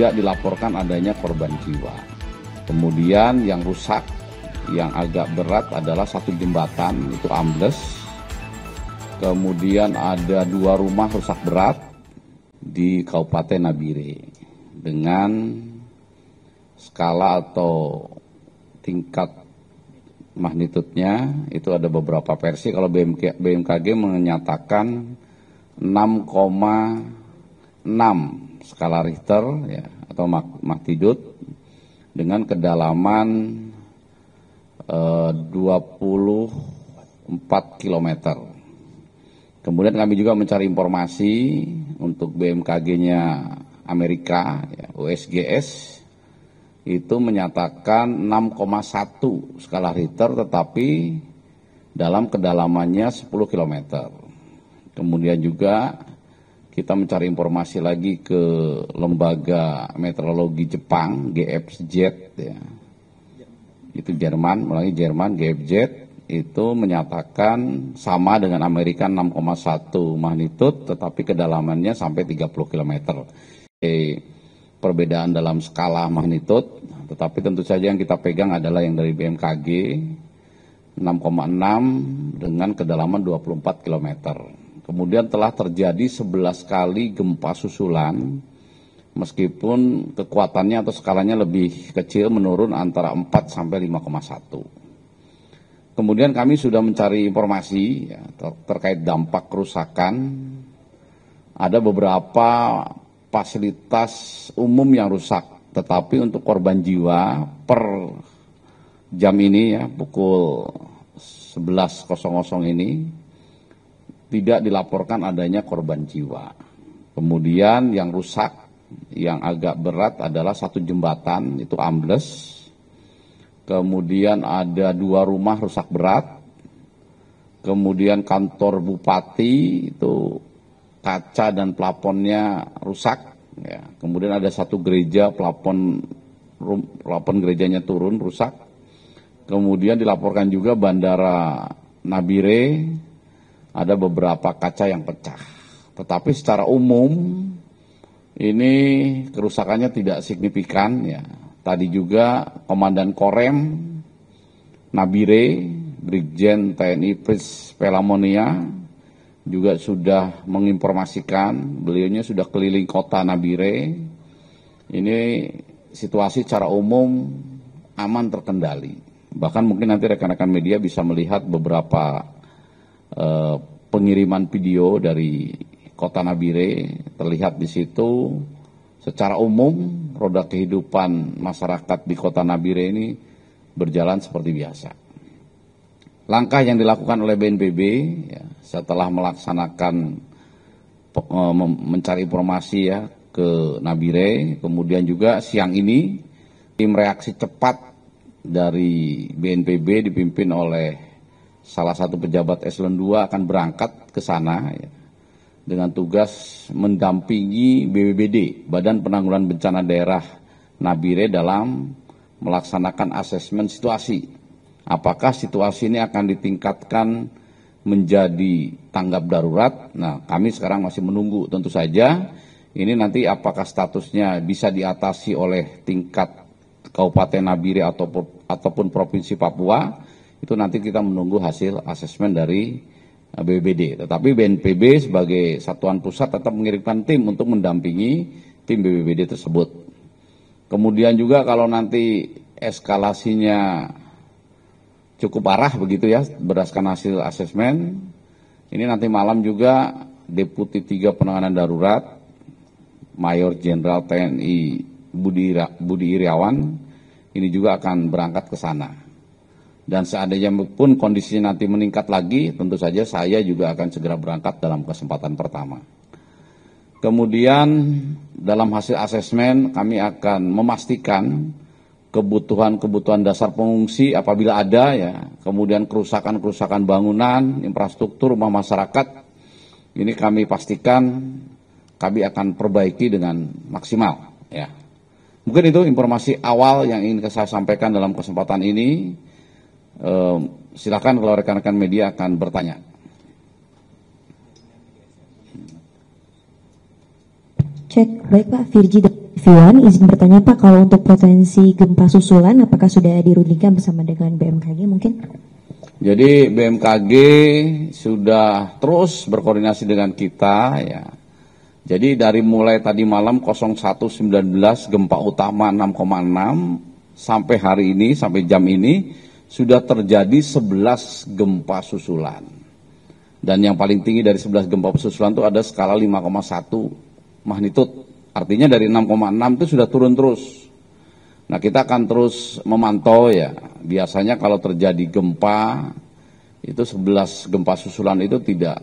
tidak dilaporkan adanya korban jiwa. Kemudian yang rusak, yang agak berat adalah satu jembatan itu ambles. Kemudian ada 2 rumah rusak berat di Kabupaten Nabire dengan skala atau tingkat magnitudenya itu ada beberapa versi. Kalau BMKG menyatakan 6,6 skala Richter ya, atau magnitudo dengan kedalaman 24 km. Kemudian kami juga mencari informasi untuk BMKG-nya Amerika, ya, USGS, itu menyatakan 6,1 skala Richter tetapi dalam kedalamannya 10 km. Kemudian juga kita mencari informasi lagi ke lembaga meteorologi Jepang, GFZ, ya. Itu Jerman, melalui Jerman, GFZ, itu menyatakan sama dengan Amerika 6,1 magnitudo, tetapi kedalamannya sampai 30 km. Perbedaan dalam skala magnitudo, tetapi tentu saja yang kita pegang adalah yang dari BMKG, 6,6 dengan kedalaman 24 km. Kemudian telah terjadi 11 kali gempa susulan, meskipun kekuatannya atau skalanya lebih kecil, menurun antara 4 sampai 5,1. Kemudian kami sudah mencari informasi ya, terkait dampak kerusakan. Ada beberapa fasilitas umum yang rusak, tetapi untuk korban jiwa per jam ini ya, pukul 11.00 ini tidak dilaporkan adanya korban jiwa. Kemudian yang rusak, yang agak berat adalah satu jembatan itu ambles. Kemudian ada 2 rumah rusak berat. Kemudian kantor bupati itu kaca dan plafonnya rusak. Ya. Kemudian ada satu gereja, plafon gerejanya turun rusak. Kemudian dilaporkan juga bandara Nabire ada beberapa kaca yang pecah. Tetapi secara umum ini kerusakannya tidak signifikan ya. Tadi juga Komandan Korem Nabire, Brigjen TNI Pris Pelamonia juga sudah menginformasikan, beliaunya sudah keliling kota Nabire. Ini situasi secara umum aman terkendali. Bahkan mungkin nanti rekan-rekan media bisa melihat beberapa pengiriman video dari kota Nabire. Terlihat di situ secara umum roda kehidupan masyarakat di kota Nabire ini berjalan seperti biasa. Langkah yang dilakukan oleh BNPB ya, setelah melaksanakan mencari informasi ya ke Nabire, kemudian juga siang ini tim reaksi cepat dari BNPB dipimpin oleh salah satu pejabat eselon 2 akan berangkat ke sana ya, dengan tugas mendampingi BPBD, Badan Penanggulangan Bencana Daerah Nabire, dalam melaksanakan asesmen situasi. Apakah situasi ini akan ditingkatkan menjadi tanggap darurat? Nah, kami sekarang masih menunggu. Tentu saja ini nanti apakah statusnya bisa diatasi oleh tingkat Kabupaten Nabire ataupun Provinsi Papua, itu nanti kita menunggu hasil asesmen dari BPBD. Tetapi BNPB sebagai satuan pusat tetap mengirimkan tim untuk mendampingi tim BPBD tersebut. Kemudian juga kalau nanti eskalasinya cukup parah begitu ya, berdasarkan hasil asesmen, ini nanti malam juga Deputi 3 Penanganan Darurat Mayor Jenderal TNI Budi Iriawan ini juga akan berangkat ke sana. Dan seandainya pun kondisinya nanti meningkat lagi, tentu saja saya juga akan segera berangkat dalam kesempatan pertama. Kemudian dalam hasil asesmen kami akan memastikan kebutuhan dasar pengungsi apabila ada ya, kemudian kerusakan bangunan, infrastruktur rumah masyarakat, ini kami pastikan kami akan perbaiki dengan maksimal ya. Mungkin itu informasi awal yang ingin saya sampaikan dalam kesempatan ini. Silakan kalau rekan-rekan media akan bertanya. Cek, baik Pak, Virgi. TV1, izin bertanya Pak, kalau untuk potensi gempa susulan, apakah sudah dirundingkan bersama dengan BMKG mungkin? Jadi BMKG sudah terus berkoordinasi dengan kita ya. Jadi dari mulai tadi malam 01.19 gempa utama 6,6 sampai hari ini, sampai jam ini sudah terjadi 11 gempa susulan. Dan yang paling tinggi dari 11 gempa susulan itu ada skala 5,1 magnitudo. Artinya dari 6,6 itu sudah turun terus. Nah, kita akan terus memantau ya. Biasanya kalau terjadi gempa, itu 11 gempa susulan itu tidak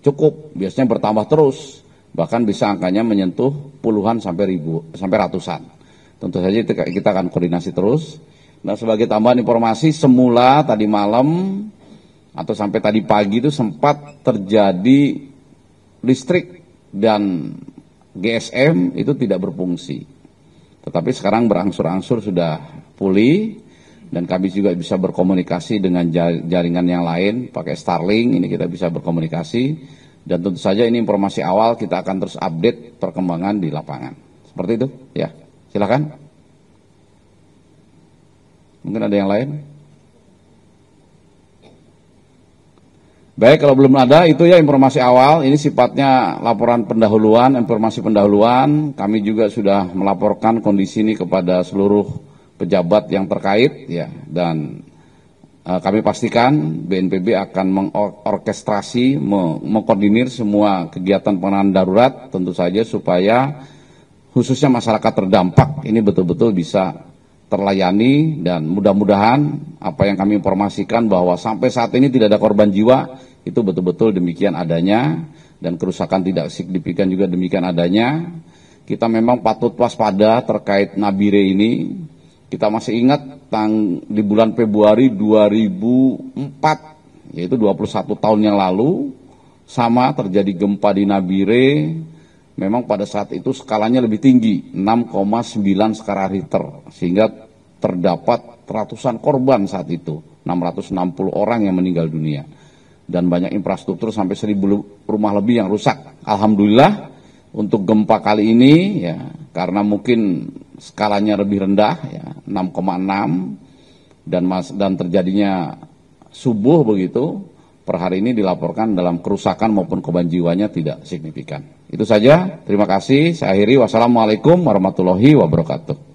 cukup. Biasanya bertambah terus. Bahkan bisa angkanya menyentuh puluhan sampai ratusan. Tentu saja kita akan koordinasi terus. Nah, sebagai tambahan informasi, semula tadi malam atau sampai tadi pagi itu sempat terjadi listrik dan GSM itu tidak berfungsi. Tetapi sekarang berangsur-angsur sudah pulih dan kami juga bisa berkomunikasi dengan jaringan yang lain pakai Starlink, ini kita bisa berkomunikasi dan tentu saja ini informasi awal, kita akan terus update perkembangan di lapangan. Seperti itu, ya. Silakan. Mungkin ada yang lain? Baik, kalau belum ada, itu ya informasi awal. Ini sifatnya laporan pendahuluan, informasi pendahuluan. Kami juga sudah melaporkan kondisi ini kepada seluruh pejabat yang terkait, ya. Dan kami pastikan BNPB akan mengorkestrasi, mengkoordinir semua kegiatan penanganan darurat, tentu saja supaya khususnya masyarakat terdampak ini betul-betul bisa terlayani, dan mudah-mudahan apa yang kami informasikan bahwa sampai saat ini tidak ada korban jiwa, itu betul-betul demikian adanya, dan kerusakan tidak signifikan juga demikian adanya. Kita memang patut waspada terkait Nabire ini. Kita masih ingat di bulan Februari 2004, yaitu 21 tahun yang lalu, sama terjadi gempa di Nabire. Memang pada saat itu skalanya lebih tinggi, 6,9 skala Richter, sehingga terdapat ratusan korban saat itu, 660 orang yang meninggal dunia. Dan banyak infrastruktur sampai 1.000 rumah lebih yang rusak. Alhamdulillah untuk gempa kali ini, ya, karena mungkin skalanya lebih rendah, ya, 6,6, dan terjadinya subuh begitu, per hari ini dilaporkan dalam kerusakan maupun korban jiwanya tidak signifikan. Itu saja, terima kasih, saya akhiri, wassalamualaikum warahmatullahi wabarakatuh.